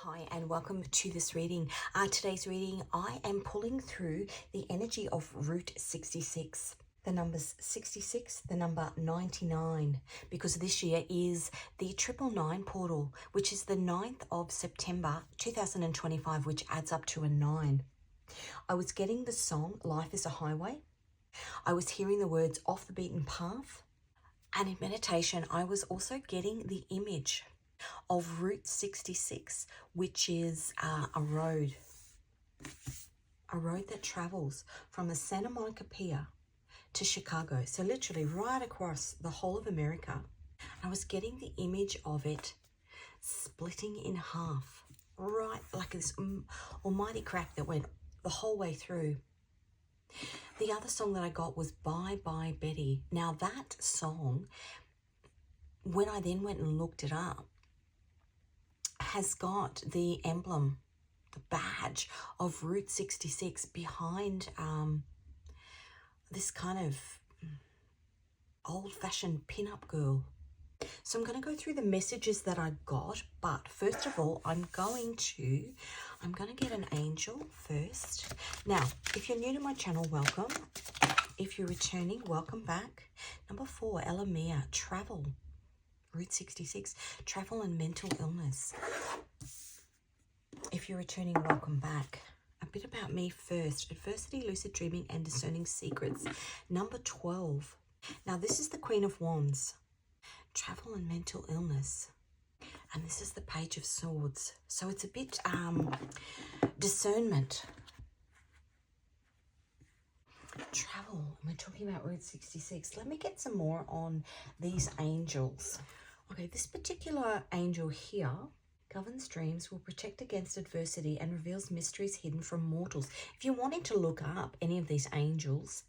Hi and welcome to this reading. Today's reading, I am pulling through the energy of Route 66. The numbers 66, the number 99, because this year is the 999 portal, which is the 9th of September 2025, which adds up to a 9. I was getting the song Life is a Highway. I was hearing the words Off the Beaten Path. And in meditation, I was also getting the image of Route 66, which is a road that travels from the Santa Monica Pier to Chicago. So literally right across the whole of America. I was getting the image of it splitting in half, right, like this almighty crack that went the whole way through. The other song that I got was Bye Bye Betty. Now that song, when I then went and looked it up, has got the emblem, the badge of Route 66 behind this kind of old-fashioned pin-up girl. So I'm going to go through the messages that I got, but first of all, I'm going to get an angel first. Now, if you're new to my channel, welcome. If you're returning, welcome back. Number 4, Elamia, travel. Route 66, travel and mental illness. If you're returning, welcome back. A bit about me first. Adversity, lucid dreaming, and discerning secrets. Number 12. Now, this is the Queen of Wands. Travel and mental illness. And this is the Page of Swords. So it's a bit discernment. Travel. We're talking about Route 66. Let me get some more on these angels. Okay, this particular angel here governs dreams, will protect against adversity, and reveals mysteries hidden from mortals. If you're wanting to look up any of these angels,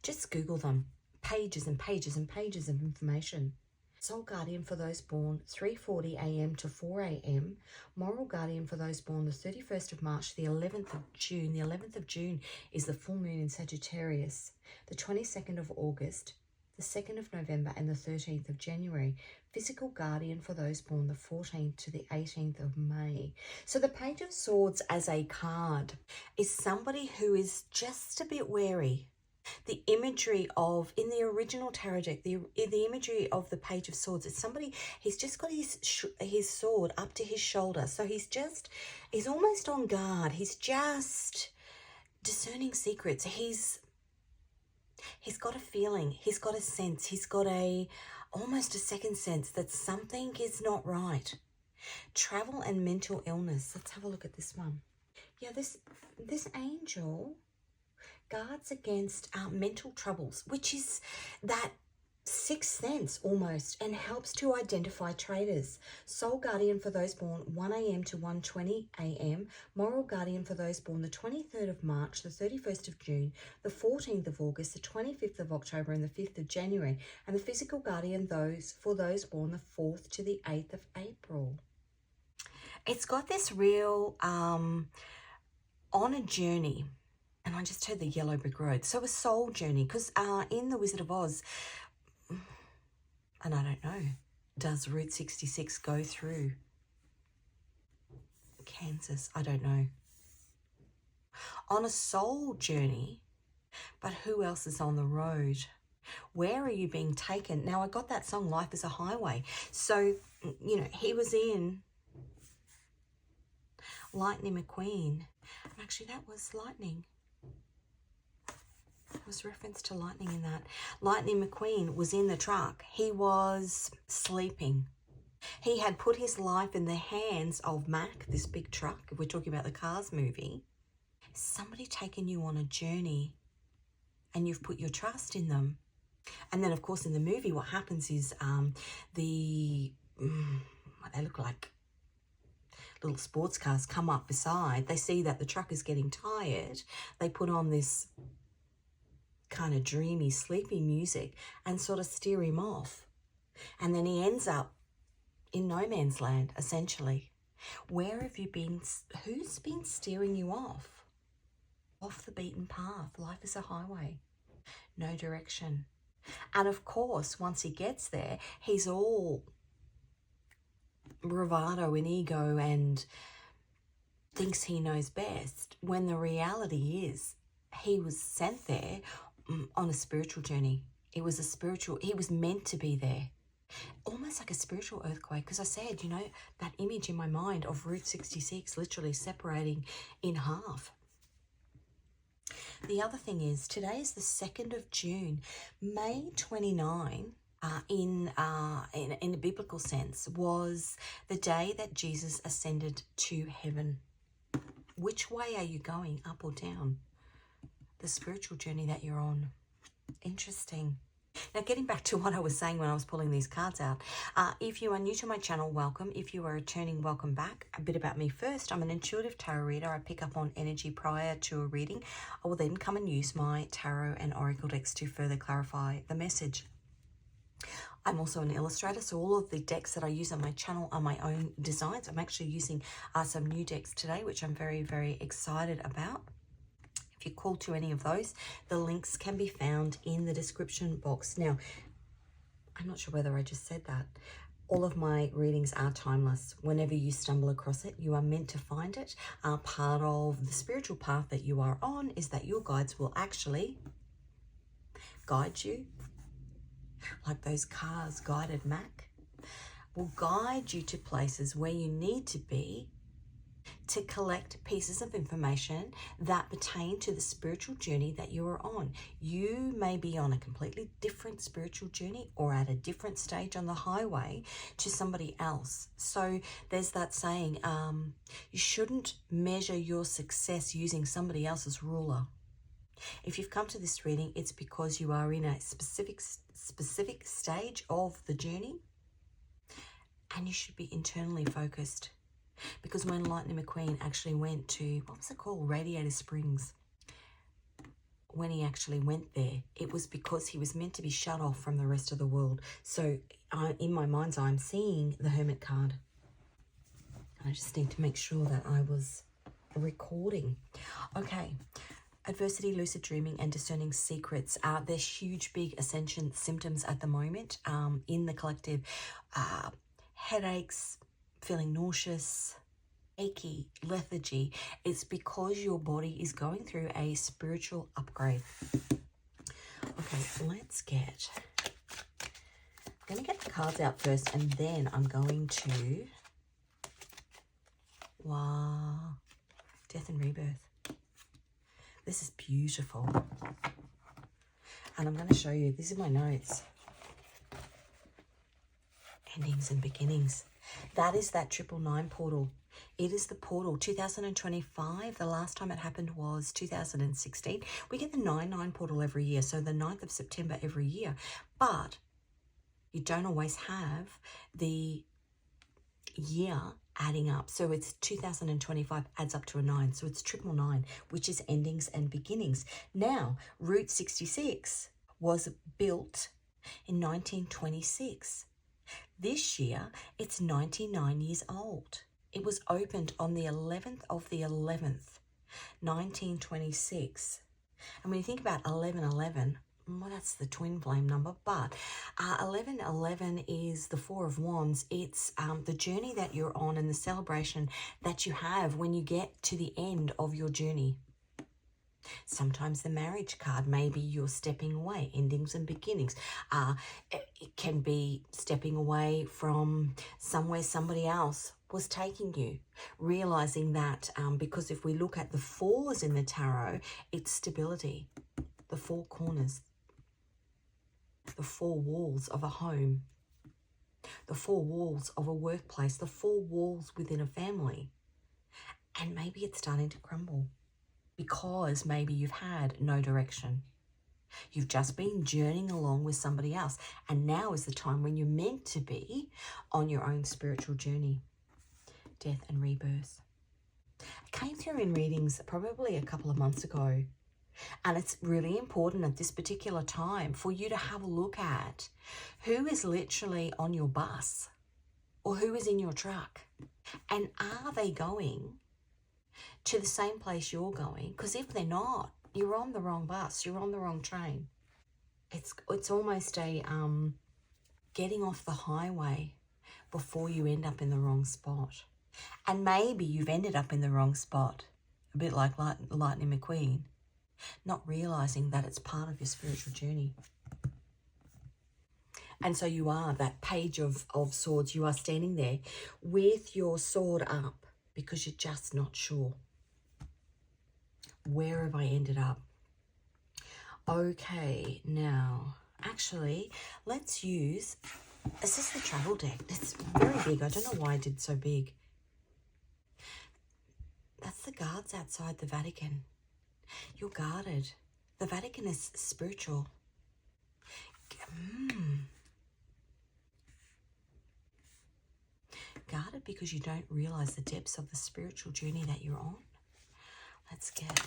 just Google them. Pages and pages and pages of information. Soul guardian for those born 3:40 a.m. to 4 a.m. Moral guardian for those born the 31st of March, the 11th of June. The 11th of June is the full moon in Sagittarius. The 22nd of August, the 2nd of November, and the 13th of January. Physical guardian for those born the 14th to the 18th of May. So the Page of Swords as a card is somebody who is just a bit wary. The imagery of, in the original tarot deck, the imagery of the Page of Swords, it's somebody, he's just got his sword up to his shoulder. So he's almost on guard. He's just discerning secrets. He's got a feeling, he's got a sense, he's got almost a second sense that something is not right. Travel and mental illness. Let's have a look at this one. Yeah, this angel guards against mental troubles, which is that sixth sense almost, and helps to identify traitors. Soul guardian for those born 1 a.m. to 1:20 a.m. Moral guardian for those born the 23rd of March, the 31st of June, the 14th of August, the 25th of October, and the 5th of January. And the physical guardian for those born the 4th to the 8th of April. It's got this real on a journey. And I just heard the yellow brick road. So a soul journey, because in The Wizard of Oz, and I don't know, does Route 66 go through Kansas? I don't know. On a soul journey, but who else is on the road? Where are you being taken? Now, I got that song, Life is a Highway. So, you know, he was in Lightning McQueen. Actually, that was Lightning. Was reference to lightning in that. Lightning McQueen was in the truck. He was sleeping. He had put his life in the hands of Mac, this big truck. If we're talking about the Cars movie. Somebody taking you on a journey and you've put your trust in them. And then, of course, in the movie, what happens is they look like little sports cars come up beside. They see that the truck is getting tired. They put on this kind of dreamy, sleepy music and sort of steer him off. And then he ends up in no man's land, essentially. Where have you been? Who's been steering you off? Off the beaten path. Life is a highway. No direction. And of course, once he gets there, he's all bravado and ego and thinks he knows best, when the reality is he was sent there on a spiritual journey. It was he was meant to be there. Almost like a spiritual earthquake, because I said, you know, that image in my mind of Route 66 literally separating in half. The other thing is, today is the 2nd of June. May 29, in a biblical sense, was the day that Jesus ascended to heaven. Which way are you going, up or down? The spiritual journey that you're on. Interesting. Now, getting back to what I was saying when I was pulling these cards out, if you are new to my channel, welcome. If you are returning, welcome back. A bit about me first. I'm an intuitive tarot reader. I pick up on energy prior to a reading. I will then come and use my tarot and oracle decks to further clarify the message. I'm also an illustrator, so all of the decks that I use on my channel are my own designs. I'm actually using some new decks today, which I'm very, very excited about. If you call to any of those, the links can be found in the description box. Now, I'm not sure whether I just said that. All of my readings are timeless. Whenever you stumble across it, you are meant to find it. Part of the spiritual path that you are on is that your guides will actually guide you, like those cars guided Mac, will guide you to places where you need to be to collect pieces of information that pertain to the spiritual journey that you are on. You may be on a completely different spiritual journey or at a different stage on the highway to somebody else. So there's that saying, you shouldn't measure your success using somebody else's ruler. If you've come to this reading, it's because you are in a specific stage of the journey, and you should be internally focused. Because when Lightning McQueen actually went to, what was it called? Radiator Springs. When he actually went there, it was because he was meant to be shut off from the rest of the world. So in my mind's eye, I'm seeing the Hermit card. I just need to make sure that I was recording. Okay. Adversity, lucid dreaming, and discerning secrets. There's huge, big ascension symptoms at the moment in the collective. Headaches, feeling nauseous, achy, lethargy. It's because your body is going through a spiritual upgrade. Okay, let's get... I'm going to get the cards out first, and then I'm going to... Wow. Death and rebirth. This is beautiful. And I'm going to show you, these are my notes. Endings and beginnings. That is that 999 portal. It is the portal. 2025, the last time it happened was 2016. We get the 99 portal every year, so the 9th of September every year. But you don't always have the year adding up. So it's 2025 adds up to a 9. So it's 999, which is endings and beginnings. Now, Route 66 was built in 1926. This year, it's 99 years old. It was opened on the 11th of the 11th, 1926. And when you think about 1111, well, that's the twin flame number, but 1111 is the Four of Wands. It's the journey that you're on and the celebration that you have when you get to the end of your journey. Sometimes the marriage card, maybe you're stepping away, endings and beginnings. It can be stepping away from somewhere somebody else was taking you, realizing that because if we look at the fours in the tarot, it's stability, the four corners, the four walls of a home, the four walls of a workplace, the four walls within a family. And maybe it's starting to crumble because maybe you've had no direction. You've just been journeying along with somebody else. And now is the time when you're meant to be on your own spiritual journey. Death and rebirth. It came through in readings probably a couple of months ago. And it's really important at this particular time for you to have a look at who is literally on your bus or who is in your truck. And are they going to the same place you're going? Because if they're not, you're on the wrong bus, you're on the wrong train. It's almost a getting off the highway before you end up in the wrong spot. And maybe you've ended up in the wrong spot, a bit like Lightning McQueen, not realising that it's part of your spiritual journey. And so you are that page of swords. You are standing there with your sword up because you're just not sure. Where have I ended up? Okay, now, actually, let's use, is this the travel deck? It's very big. I don't know why I did so big. That's the guards outside the Vatican. You're guarded. The Vatican is spiritual. Guarded because you don't realise the depths of the spiritual journey that you're on. Let's get...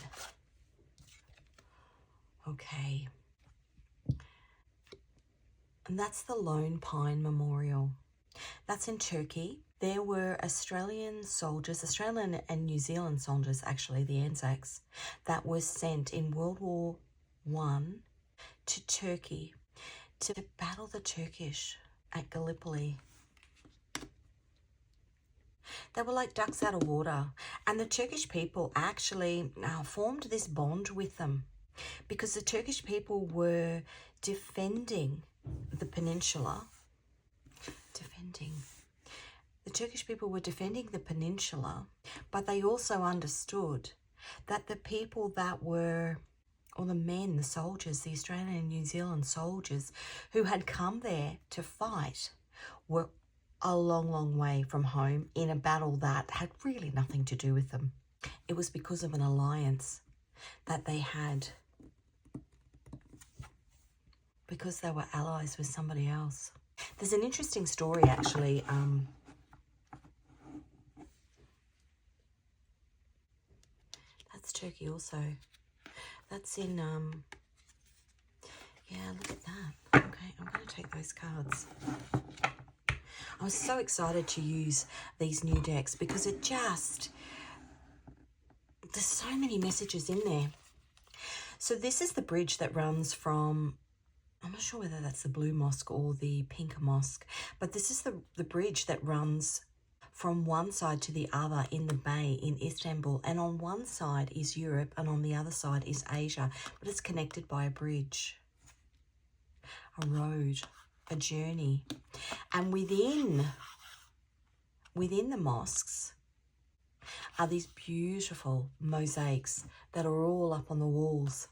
Okay. And that's the Lone Pine Memorial. That's in Turkey. There were Australian and New Zealand soldiers, actually, the Anzacs, that were sent in World War I to Turkey to battle the Turkish at Gallipoli. They were like ducks out of water. And the Turkish people actually formed this bond with them because the Turkish people were defending the peninsula. The Turkish people were defending the peninsula, but they also understood that the people that were, or the men, the soldiers, the Australian and New Zealand soldiers who had come there to fight were a long, long way from home in a battle that had really nothing to do with them. It was because of an alliance that they had, because they were allies with somebody else. There's an interesting story, actually. That's Turkey also. That's in, yeah, look at that. Okay, I'm going to take those cards. I was so excited to use these new decks because it just, there's so many messages in there. So this is the bridge that runs from, I'm not sure whether that's the Blue Mosque or the Pink Mosque, but this is the bridge that runs from one side to the other in the bay in Istanbul. And on one side is Europe and on the other side is Asia, but it's connected by a bridge, a road, a journey. And within the mosques are these beautiful mosaics that are all up on the walls.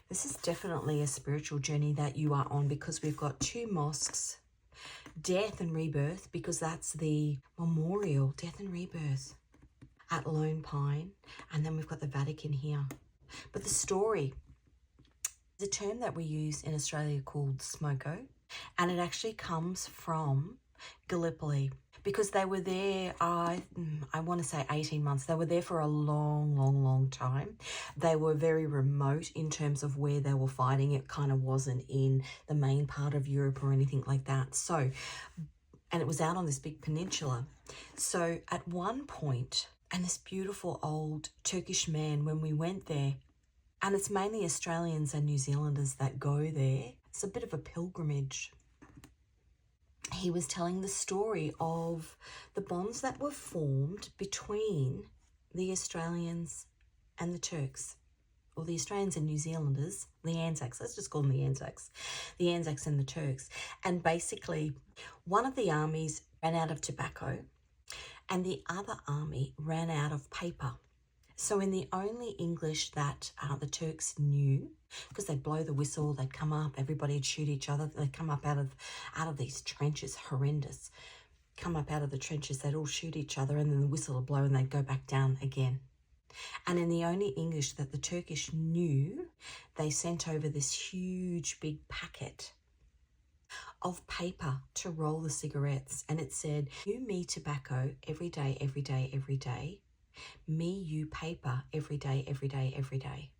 This is definitely a spiritual journey that you are on because we've got two mosques, death and rebirth, because that's the memorial, death and rebirth at Lone Pine. And then we've got the Vatican here. But the story, the term that we use in Australia called smoko, and it actually comes from Gallipoli because they were there, I want to say 18 months. They were there for a long, long, long time. They were very remote in terms of where they were fighting. It kind of wasn't in the main part of Europe or anything like that. So, and it was out on this big peninsula. So at one point, and this beautiful old Turkish man, when we went there, and it's mainly Australians and New Zealanders that go there. It's a bit of a pilgrimage. He was telling the story of the bonds that were formed between the Australians and the Turks, or the Australians and New Zealanders, the Anzacs, let's just call them the Anzacs and the Turks. And basically, one of the armies ran out of tobacco and the other army ran out of paper. So in the only English that the Turks knew, because they'd blow the whistle, they'd come up, everybody would shoot each other, they'd come up out of these trenches, horrendous, come up out of the trenches, they'd all shoot each other and then the whistle would blow and they'd go back down again. And in the only English that the Turkish knew, they sent over this huge big packet of paper to roll the cigarettes. And it said, you, me, tobacco, every day, every day, every day. Me, you, paper, every day, every day, every day.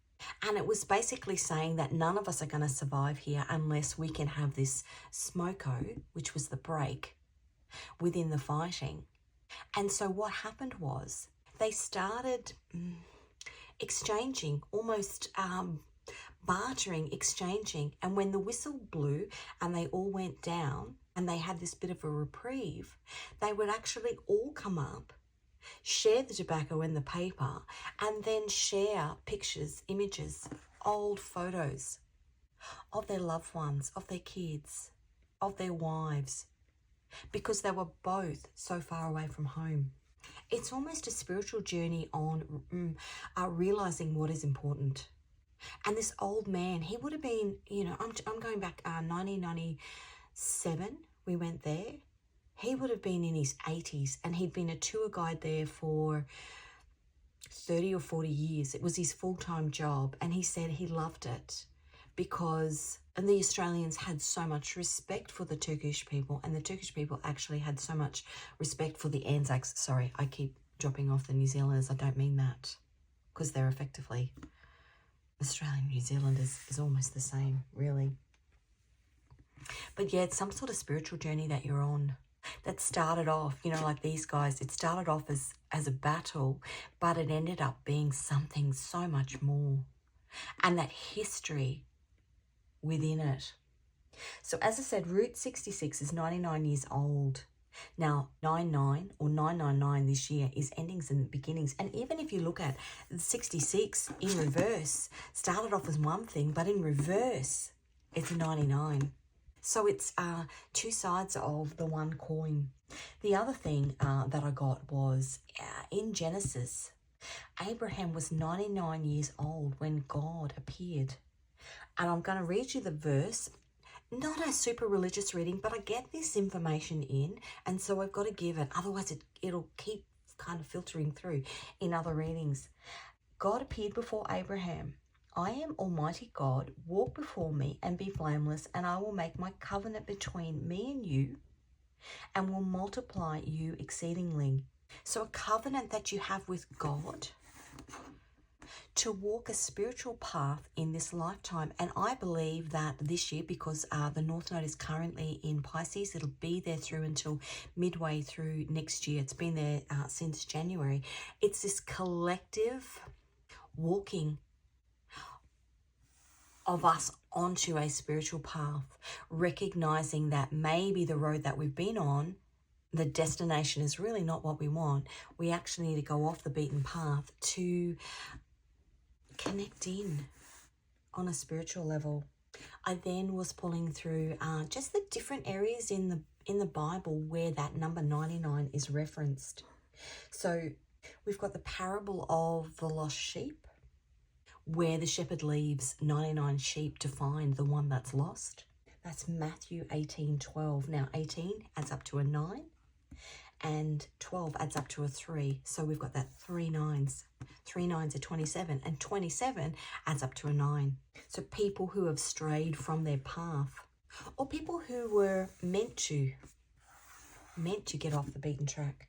And it was basically saying that none of us are going to survive here unless we can have this smoko, which was the break, within the fighting. And so what happened was they started exchanging, almost bartering, exchanging. And when the whistle blew and they all went down, and they had this bit of a reprieve, they would actually all come up, share the tobacco and the paper, and then share pictures, images, old photos of their loved ones, of their kids, of their wives, because they were both so far away from home. It's almost a spiritual journey on realizing what is important. And this old man, he would have been, you know, I'm going back 1997, we went there. He would have been in his 80s, and he'd been a tour guide there for 30 or 40 years. It was his full-time job, and he said he loved it because the Australians had so much respect for the Turkish people, and the Turkish people actually had so much respect for the Anzacs. Sorry, I keep dropping off the New Zealanders. I don't mean that, because they're effectively Australian New Zealanders is almost the same, really. But yeah, it's some sort of spiritual journey that you're on that started off, you know, like these guys, it started off as a battle, but it ended up being something so much more, and that history within it. So as I said, Route 66 is 99 years old. Now, 99 or 999 this year is endings and beginnings. And even if you look at 66 in reverse, started off as one thing, but in reverse, it's 99. So it's two sides of the one coin. The other thing that I got was in Genesis, Abraham was 99 years old when God appeared. And I'm going to read you the verse. Not a super religious reading, but I get this information in, and so I've got to give it. Otherwise, it'll keep kind of filtering through in other readings. God appeared before Abraham. I am Almighty God. Walk before me and be blameless, and I will make my covenant between me and you, and will multiply you exceedingly. So a covenant that you have with God to walk a spiritual path in this lifetime. And I believe that this year, because the North Node is currently in Pisces, it'll be there through until midway through next year. It's been there since January. It's this collective walking of us onto a spiritual path, recognizing that maybe the road that we've been on, the destination is really not what we want. We actually need to go off the beaten path to connect in on a spiritual level. I then was pulling through just the different areas in the Bible where that number 99 is referenced. So we've got the parable of the lost sheep, where the shepherd leaves 99 sheep to find the one that's lost. That's Matthew 18:12. Now 18 adds up to a 9, and 12 adds up to a 3. So we've got that 3 nines. 3 nines are 27, and 27 adds up to a 9. So people who have strayed from their path, or people who were meant to get off the beaten track.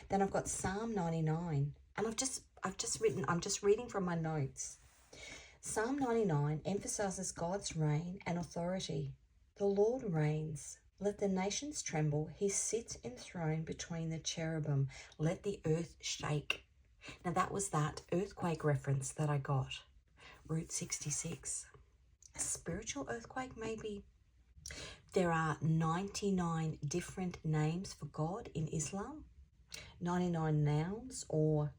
Then I've got Psalm 99, and I'm just reading from my notes. Psalm 99 emphasizes God's reign and authority. The Lord reigns. Let the nations tremble. He sits enthroned between the cherubim. Let the earth shake. Now that was that earthquake reference that I got. Route 66. A spiritual earthquake maybe. There are 99 different names for God in Islam. 99 nouns or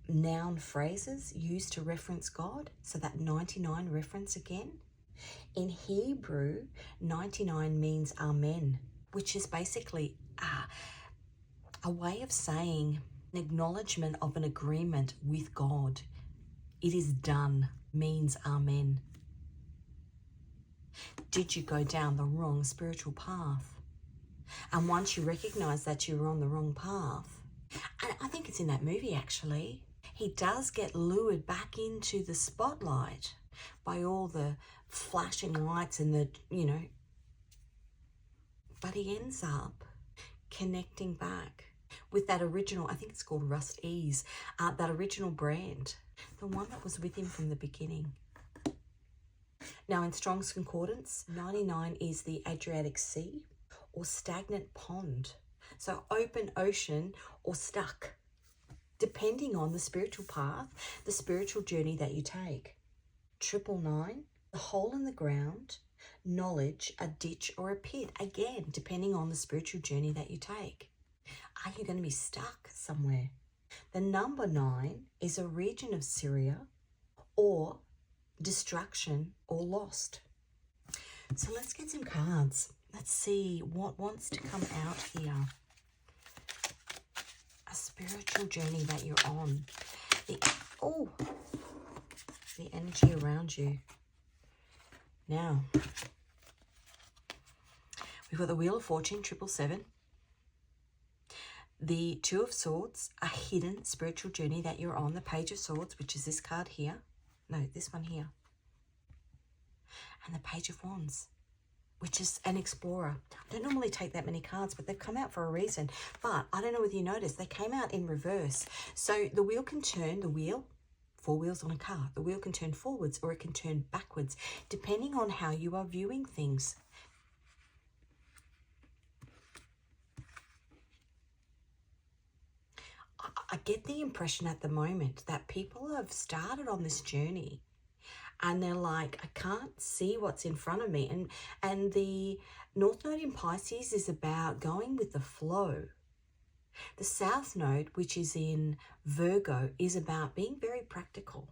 noun phrases used to reference God. So that 99 reference again. In Hebrew, 99 means Amen, which is basically a way of saying an acknowledgement of an agreement with God. It is done means Amen. Did you go down the wrong spiritual path? And once you recognize that you were on the wrong path, and I think it's in that movie actually, he does get lured back into the spotlight by all the flashing lights and the, but he ends up connecting back with that original, I think it's called Rust Ease, that original brand, the one that was with him from the beginning. Now in Strong's Concordance, 99 is the Adriatic Sea or stagnant pond. So open ocean or stuck, depending on the spiritual path, the spiritual journey that you take. 999, the hole in the ground, knowledge, a ditch, or a pit. Again, depending on the spiritual journey that you take. Are you going to be stuck somewhere? The number 9 is a region of Syria or destruction or lost. So let's get some cards. Let's see what wants to come out here. A spiritual journey that you're on. The energy around you. Now, we've got the Wheel of Fortune, 777. The Two of Swords, a hidden spiritual journey that you're on. The Page of Swords, which is this card here. No, this one here. And the Page of Wands, which is an explorer. I don't normally take that many cards, but they've come out for a reason. But I don't know whether you noticed, they came out in reverse. So the wheel can turn, the wheel, 4 wheels on a car. The wheel can turn forwards or it can turn backwards, depending on how you are viewing things. I get the impression at the moment that people have started on this journey and they're like, I can't see what's in front of me. And the North Node in Pisces is about going with the flow. The South Node, which is in Virgo, is about being very practical.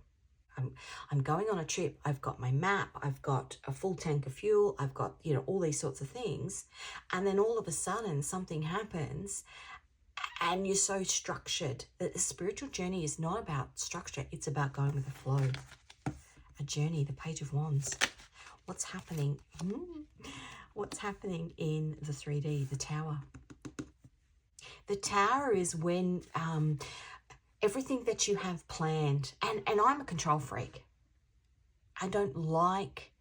I'm going on a trip. I've got my map. I've got a full tank of fuel. I've got, all these sorts of things. And then all of a sudden something happens and you're so structured. The spiritual journey is not about structure. It's about going with the flow. A journey, the Page of Wands. What's happening? What's happening in the 3D, the Tower? The Tower is when everything that you have planned, and I'm a control freak. I don't like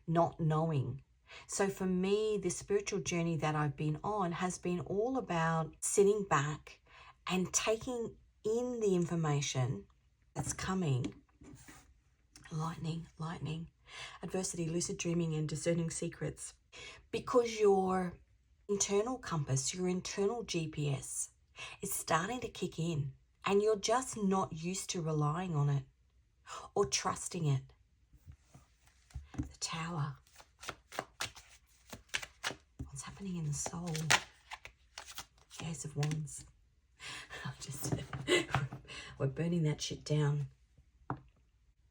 not knowing. So for me, the spiritual journey that I've been on has been all about sitting back and taking in the information that's coming. Lightning, adversity, lucid dreaming, and discerning secrets. Because your internal compass, your internal GPS is starting to kick in and you're just not used to relying on it or trusting it. The Tower. What's happening in the soul? The Ace of Wands. We're burning that shit down.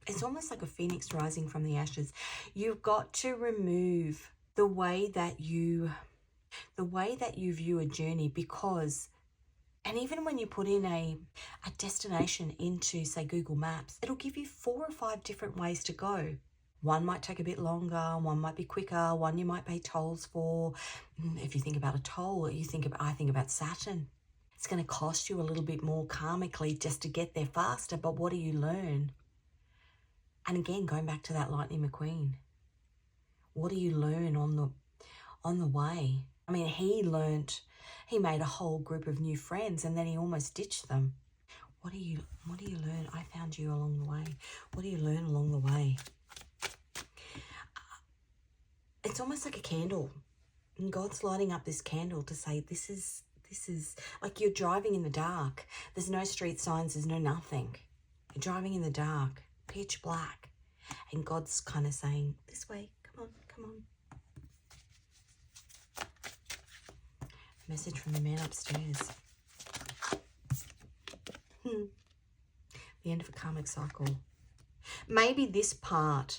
It's almost like a phoenix rising from the ashes. You've got to remove the way that you view a journey, because, and even when you put in a destination into, say, Google Maps, it'll give you 4 or 5 different ways to go. One might take a bit longer, one might be quicker, one you might pay tolls for. If you think about a toll, I think about Saturn. It's going to cost you a little bit more karmically just to get there faster, but what do you learn? And again, going back to that Lightning McQueen, what do you learn on the way? I mean, he made a whole group of new friends and then he almost ditched them. What do you learn? I found you along the way. What do you learn along the way? It's almost like a candle. And God's lighting up this candle to say, this is like you're driving in the dark. There's no street signs, there's no nothing. You're driving in the dark, pitch black. And God's kind of saying, this way, come on. Message from the man upstairs. The end of a karmic cycle. Maybe this part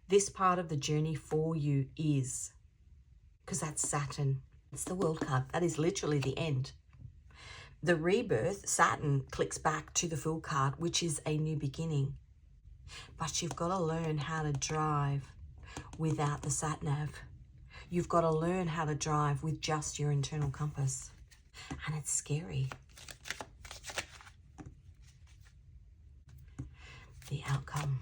of the journey for you is, because that's Saturn. It's the World card. That is literally the end. The rebirth, Saturn clicks back to the Fool card, which is a new beginning. But you've got to learn how to drive without the sat-nav. You've got to learn how to drive with just your internal compass. And it's scary. The outcome.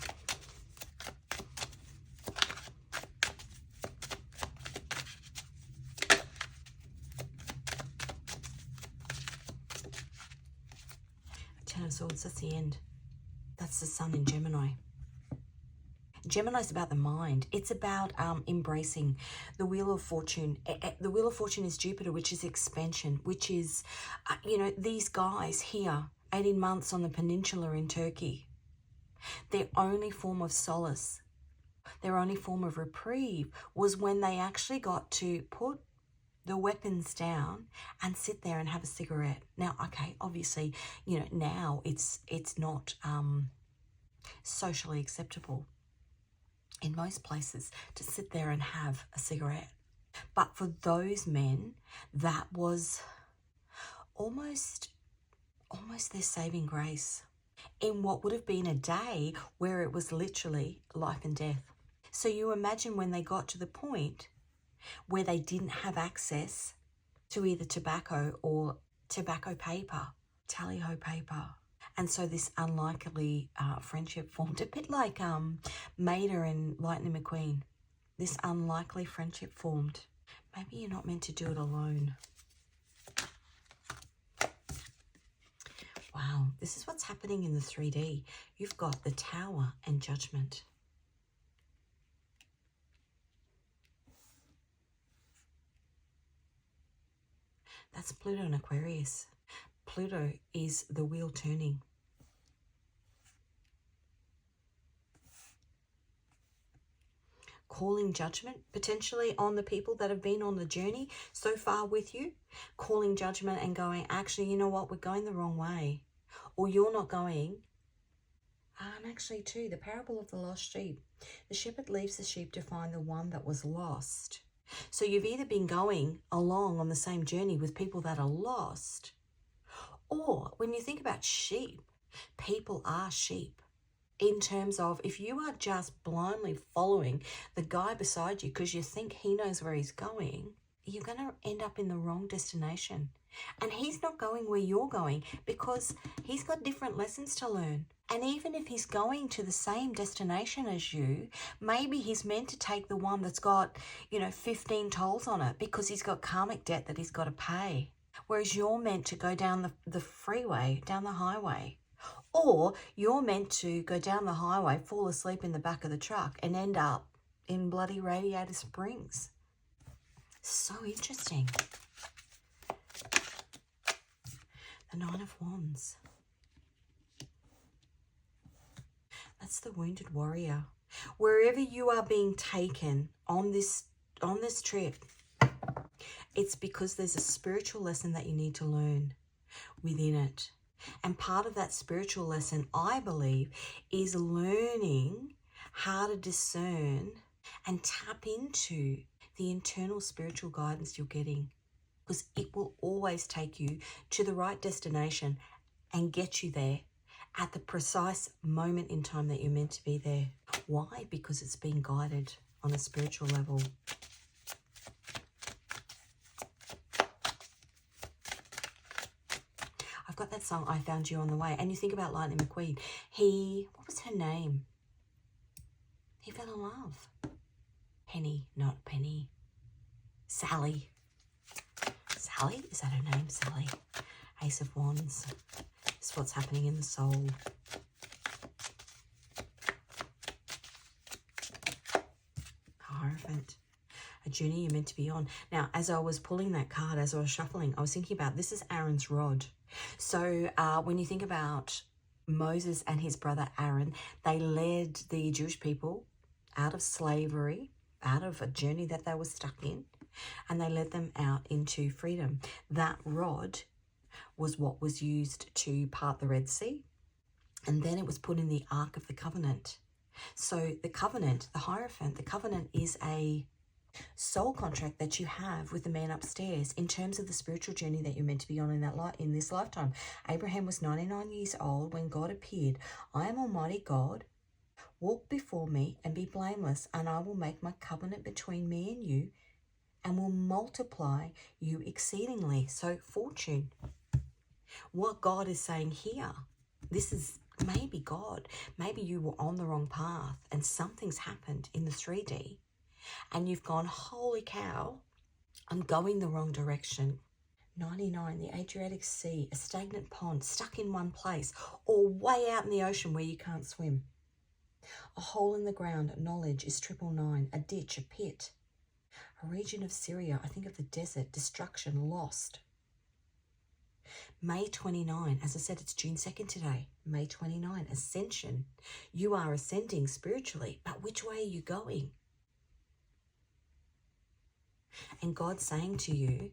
Ten of Swords, that's the end. That's the Sun in Gemini. Gemini's about the mind. It's about embracing the Wheel of Fortune. The Wheel of Fortune is Jupiter, which is expansion, which is, these guys here, 18 months on the peninsula in Turkey, their only form of solace Their only form of reprieve was when they actually got to put the weapons down and sit there and have a cigarette. Now, okay, obviously, you know, now it's not socially acceptable in most places to sit there and have a cigarette. But for those men, that was almost their saving grace in what would have been a day where it was literally life and death. So you imagine when they got to the point where they didn't have access to either tobacco or tobacco paper, tally-ho paper. And so this unlikely friendship formed, a bit like Maida and Lightning McQueen. This unlikely friendship formed. Maybe you're not meant to do it alone. Wow, this is what's happening in the 3D. You've got the Tower and Judgment. That's Pluto and Aquarius. Pluto is the wheel turning. Calling judgment potentially on the people that have been on the journey so far with you. Calling judgment and going, actually, you know what, we're going the wrong way. Or you're not going. And actually too, the parable of the lost sheep. The shepherd leaves the sheep to find the one that was lost. So you've either been going along on the same journey with people that are lost, or when you think about sheep, people are sheep. In terms of, if you are just blindly following the guy beside you because you think he knows where he's going, you're going to end up in the wrong destination. And he's not going where you're going because he's got different lessons to learn. And even if he's going to the same destination as you, maybe he's meant to take the one that's got, 15 tolls on it because he's got karmic debt that he's got to pay. Whereas you're meant to go down the freeway, down the highway. Or you're meant to go down the highway, fall asleep in the back of the truck and end up in bloody Radiator Springs. So interesting. The Nine of Wands. That's the wounded warrior. Wherever you are being taken on this trip, it's because there's a spiritual lesson that you need to learn within it. And part of that spiritual lesson, I believe, is learning how to discern and tap into the internal spiritual guidance you're getting. Because it will always take you to the right destination and get you there at the precise moment in time that you're meant to be there. Why? Because it's being guided on a spiritual level. I've got that song, I Found You on the Way. And you think about Lightning McQueen. What was her name? He fell in love. Penny, not Penny. Sally. Sally? Is that her name? Sally. Ace of Wands. This is what's happening in the soul. Hierophant. A journey you're meant to be on. Now, as I was pulling that card, as I was shuffling, I was thinking about, this is Aaron's rod. So when you think about Moses and his brother Aaron, they led the Jewish people out of slavery, out of a journey that they were stuck in, and they led them out into freedom. That rod was what was used to part the Red Sea, and then it was put in the Ark of the Covenant. So the covenant, the Hierophant, the covenant is a soul contract that you have with the man upstairs in terms of the spiritual journey that you're meant to be on in this lifetime. Abraham was 99 years old when God appeared. I am Almighty God. Walk before me and be blameless, and I will make my covenant between me and you and will multiply you exceedingly. So fortune. What God is saying here, this is maybe God. Maybe you were on the wrong path and something's happened in the 3D. And you've gone, holy cow, I'm going the wrong direction. 99, the Adriatic Sea, a stagnant pond, stuck in one place, or way out in the ocean where you can't swim. A hole in the ground, knowledge is 999, a ditch, a pit. A region of Syria, I think of the desert, destruction, lost. May 29, as I said, it's June 2nd today. May 29, ascension. You are ascending spiritually, but which way are you going? And God's saying to you,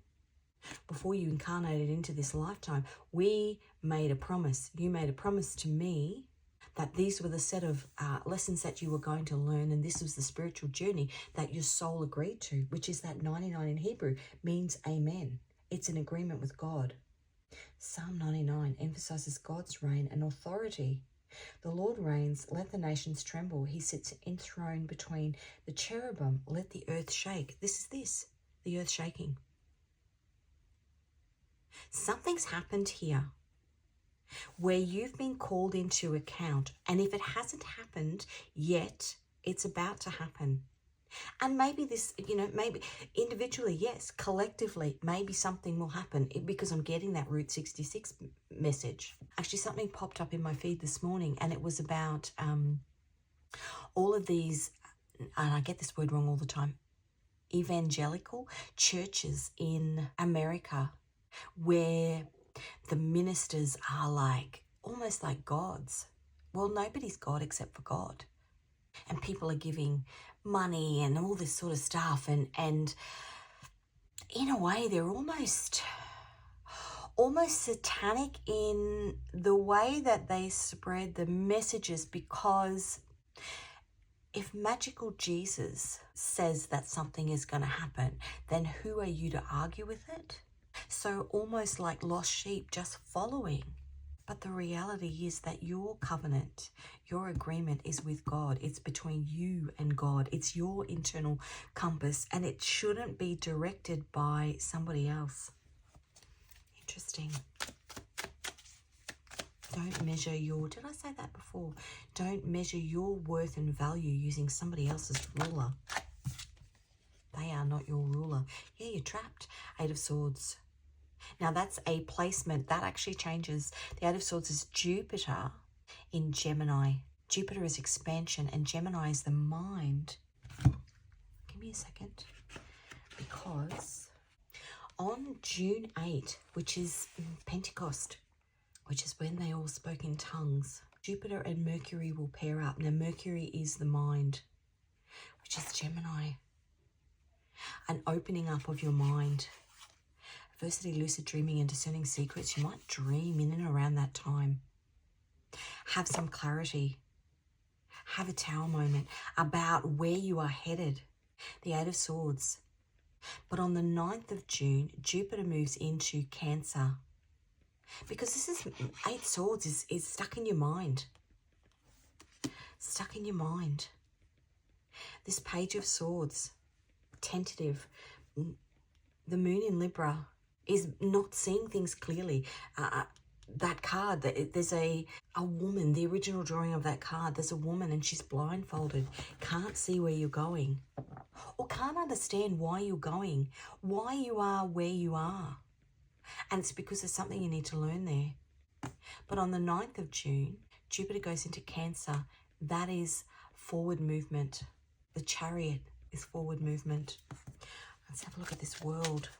before you incarnated into this lifetime, we made a promise. You made a promise to me that these were the set of lessons that you were going to learn, and this was the spiritual journey that your soul agreed to, which is that 99 in Hebrew means amen. It's an agreement with God. Psalm 99 emphasizes God's reign and authority. The Lord reigns, let the nations tremble. He sits enthroned between the cherubim, let the earth shake. The earth shaking. Something's happened here where you've been called into account, and if it hasn't happened yet, it's about to happen. And maybe this, maybe individually, yes, collectively, maybe something will happen because I'm getting that Route 66 message. Actually, something popped up in my feed this morning, and it was about all of these, and I get this word wrong all the time, evangelical churches in America where the ministers are like, almost like gods. Well, nobody's God except for God. And people are giving money and all this sort of stuff. And in a way, they're almost satanic in the way that they spread the messages, because if magical Jesus says that something is going to happen, then who are you to argue with it? So almost like lost sheep just following. But the reality is that your covenant, your agreement is with God. It's between you and God. It's your internal compass, and it shouldn't be directed by somebody else. Interesting. Don't measure did I say that before? Don't measure your worth and value using somebody else's ruler. They are not your ruler. Yeah, you're trapped. 8 of Swords. Now that's a placement that actually changes. The 8 of Swords is Jupiter in Gemini. Jupiter is expansion and Gemini is the mind. Give me a second. Because on June 8, which is Pentecost, which is when they all spoke in tongues, Jupiter and Mercury will pair up. Now Mercury is the mind, which is Gemini. An opening up of your mind. Adversity, lucid dreaming, and discerning secrets. You might dream in and around that time. Have some clarity. Have a tower moment about where you are headed. The 8 of Swords. But on the 9th of June, Jupiter moves into Cancer. Because this is 8 Swords is stuck in your mind. Stuck in your mind. This Page of Swords, tentative. The moon in Libra is not seeing things clearly. That card, there's a woman, the original drawing of that card, there's a woman and she's blindfolded, can't see where you're going, or can't understand why you're going, why you are where you are. And it's because there's something you need to learn there. But on the 9th of June, Jupiter goes into Cancer. That is forward movement. The Chariot is forward movement. Let's have a look at this world.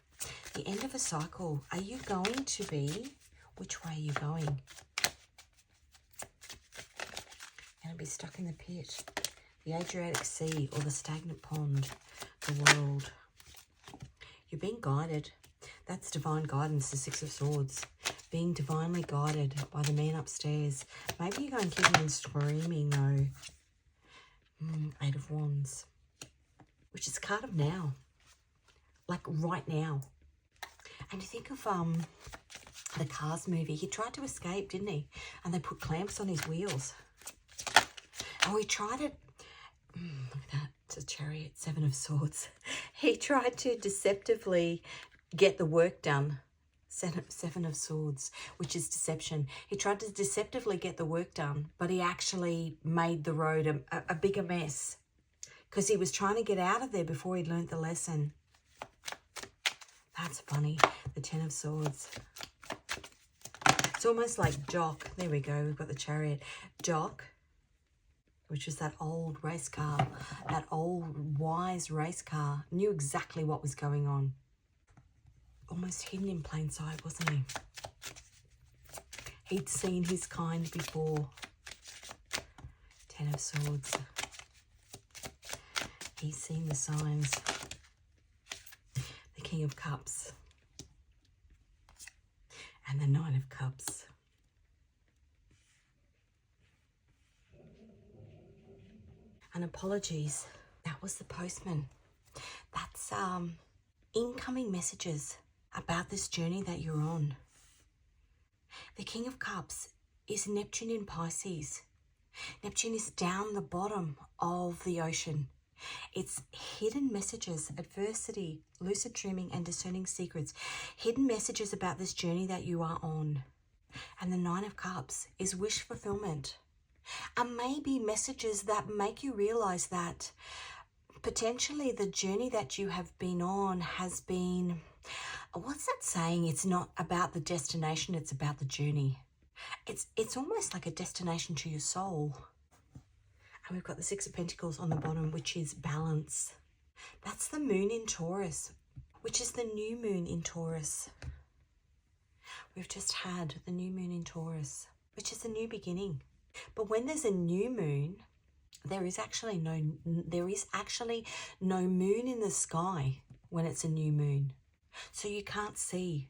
The end of a cycle. Are you going to be, which way are you going? Going to be stuck in the pit, the Adriatic Sea, or the stagnant pond, the world. You're being guided. That's divine guidance, the 6 of Swords. Being divinely guided by the man upstairs. Maybe you're going kicking and screaming though. 8 of Wands, which is a card of now. Like right now. And you think of the Cars movie. He tried to escape, didn't he? And they put clamps on his wheels. Oh, he tried it. Look at that. It's a Chariot, 7 of Swords. He tried to deceptively get the work done. 7 of Swords, which is deception. He tried to deceptively get the work done, but he actually made the road a bigger mess because he was trying to get out of there before he'd learnt the lesson. That's funny. The 10 of Swords. It's almost like Jock. There we go. We've got the Chariot. Jock, which was that old race car, that old wise race car, knew exactly what was going on. almost hidden in plain sight, wasn't he? He'd seen his kind before. 10 of Swords. He's seen the signs. The King of Cups. And the 9 of Cups. And apologies, that was the postman. That's incoming messages about this journey that you're on. The King of Cups is Neptune in Pisces. Neptune is down the bottom of the ocean. It's hidden messages, adversity, lucid dreaming, and discerning secrets. Hidden messages about this journey that you are on. And the 9 of Cups is wish fulfillment. And maybe messages that make you realize that potentially the journey that you have been on has been, what's that saying? It's not about the destination, it's about the journey. It's almost like a destination to your soul. And we've got the 6 of Pentacles on the bottom, which is balance. That's the moon in Taurus, which is the new moon in Taurus. We've just had the new moon in Taurus, which is the new beginning. But when there's a new moon, there is actually no moon in the sky when it's a new moon. So you can't see.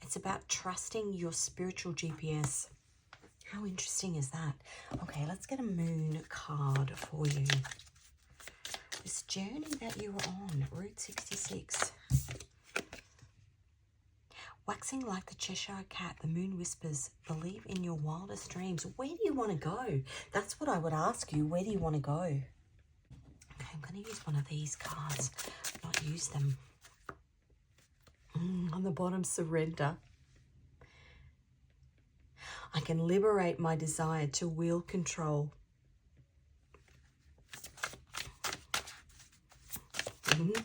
It's about trusting your spiritual GPS. How interesting is that? Okay, let's get a moon card for you. This journey that you are on, Route 66. Waxing like the Cheshire Cat, the moon whispers, believe in your wildest dreams. Where do you want to go? That's what I would ask you. Where do you want to go? Okay, I'm going to use one of these cards, not use them. On the bottom, surrender. I can liberate my desire to wield control.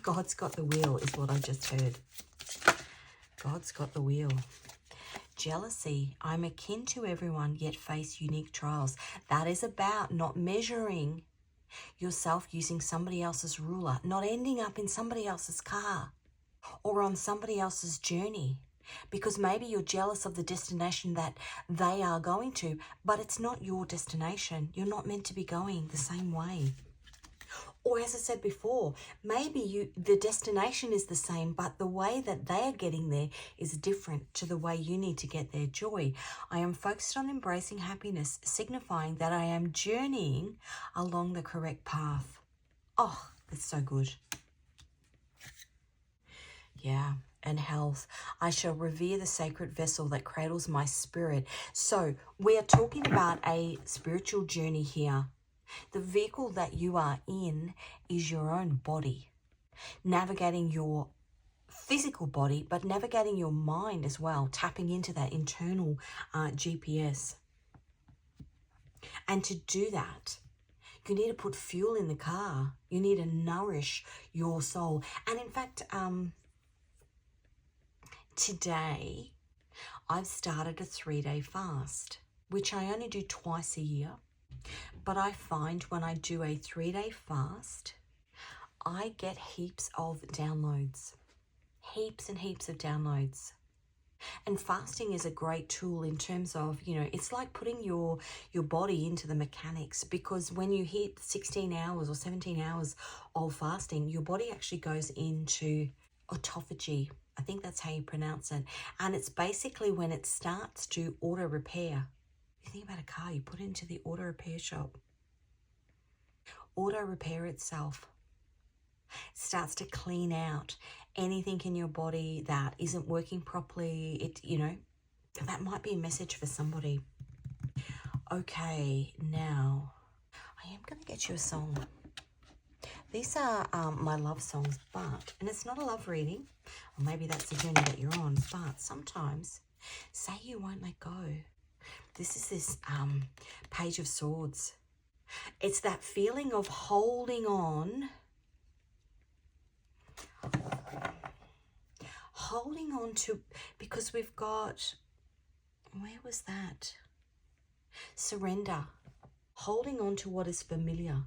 God's got the wheel is what I just heard. God's got the wheel. Jealousy. I'm akin to everyone, yet face unique trials. That is about not measuring yourself using somebody else's ruler, not ending up in somebody else's car or on somebody else's journey, because maybe you're jealous of the destination that they are going to, but it's not your destination. You're not meant to be going the same way. Or as I said before, maybe the destination is the same, but the way that they are getting there is different to the way you need to get their joy. I am focused on embracing happiness, signifying that I am journeying along the correct path. Oh, that's so good. Yeah, and health. I shall revere the sacred vessel that cradles my spirit. So we are talking about a spiritual journey here. The vehicle that you are in is your own body, navigating your physical body, but navigating your mind as well, tapping into that internal GPS. And to do that, you need to put fuel in the car. You need to nourish your soul. And in fact, today I've started a 3-day fast, which I only do twice a year. But I find when I do a 3-day fast, I get heaps of downloads, heaps and heaps of downloads. And fasting is a great tool in terms of, it's like putting your body into the mechanics, because when you hit 16 hours or 17 hours of fasting, your body actually goes into autophagy. I think that's how you pronounce it. And it's basically when it starts to auto repair. You think about a car, you put it into the auto repair shop. Auto repair itself. It starts to clean out anything in your body that isn't working properly. That might be a message for somebody. Okay, now I am going to get you a song. These are my love songs, and it's not a love reading, or maybe that's the journey that you're on, but sometimes say you won't let go. This is this Page of Swords. It's that feeling of holding on. Holding on to, because we've got, where was that? Surrender. Holding on to what is familiar.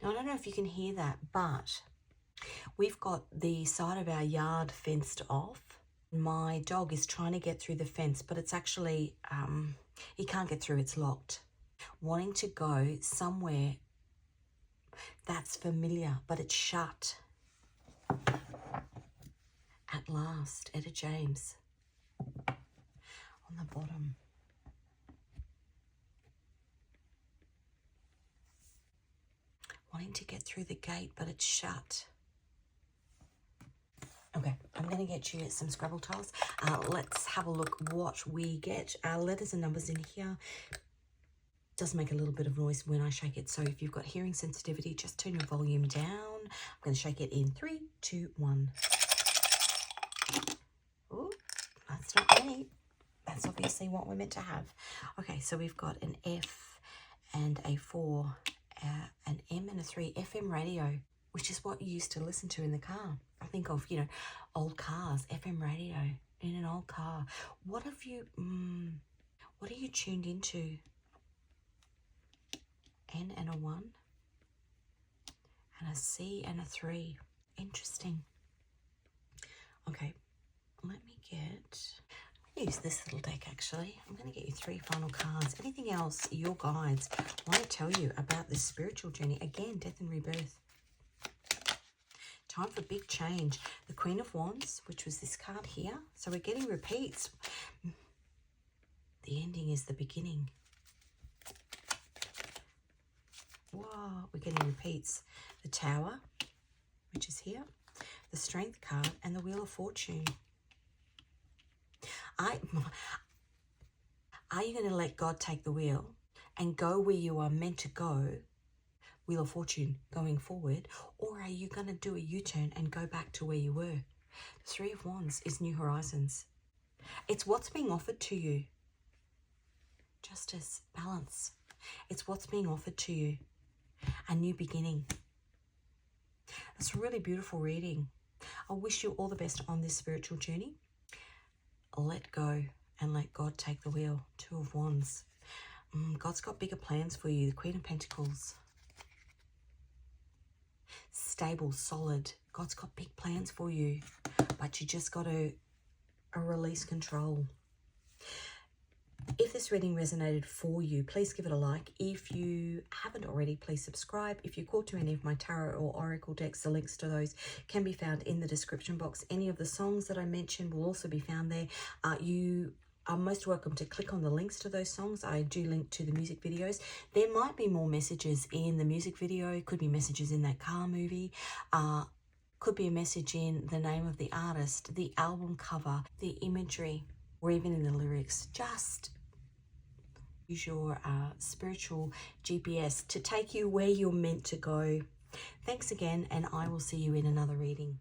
Now, I don't know if you can hear that, but we've got the side of our yard fenced off. My dog is trying to get through the fence, but it's actually, he can't get through, it's locked. Wanting to go somewhere that's familiar, but it's shut. At last, Etta James on the bottom. Wanting to get through the gate, but it's shut. Okay, I'm going to get you some Scrabble tiles. Let's have a look what we get. Letters and numbers in here. Does make a little bit of noise when I shake it. So if you've got hearing sensitivity, just turn your volume down. I'm going to shake it in 3, 2, 1. Oh, that's not many. That's obviously what we're meant to have. Okay, so we've got an F and a 4, an M and a 3. FM radio, which is what you used to listen to in the car. I think of, you know, old cars, FM radio in an old car. What have you, what are you tuned into? N and a 1, and a C and a 3. Interesting. Okay, let me use this little deck actually. I'm going to get you 3 final cards. Anything else your guides want to tell you about this spiritual journey? Again, death and rebirth. Time for big change. The Queen of Wands, which was this card here. So we're getting repeats. The ending is the beginning. Wow, we're getting repeats. The Tower, which is here. The Strength card and the Wheel of Fortune. Are you going to let God take the wheel and go where you are meant to go, Wheel of Fortune, going forward, or are you going to do a U-turn and go back to where you were? The Three of Wands is new horizons. It's what's being offered to you. Justice, balance. It's what's being offered to you. A new beginning. It's a really beautiful reading. I wish you all the best on this spiritual journey. Let go and let God take the wheel. 2 of Wands. God's got bigger plans for you. The Queen of Pentacles. Stable, solid. God's got big plans for you, but you just got to release control. If this reading resonated for you, please give it a like. If you haven't already, please subscribe. If you're called to any of my tarot or oracle decks, the links to those can be found in the description box. Any of the songs that I mentioned will also be found there. You are most welcome to click on the links to those songs. I do link to the music videos. There might be more messages in the music video. Could be messages in that car movie. Could be a message in the name of the artist, the album cover, the imagery, or even in the lyrics. Just use your spiritual GPS to take you where you're meant to go. Thanks again, and I will see you in another reading.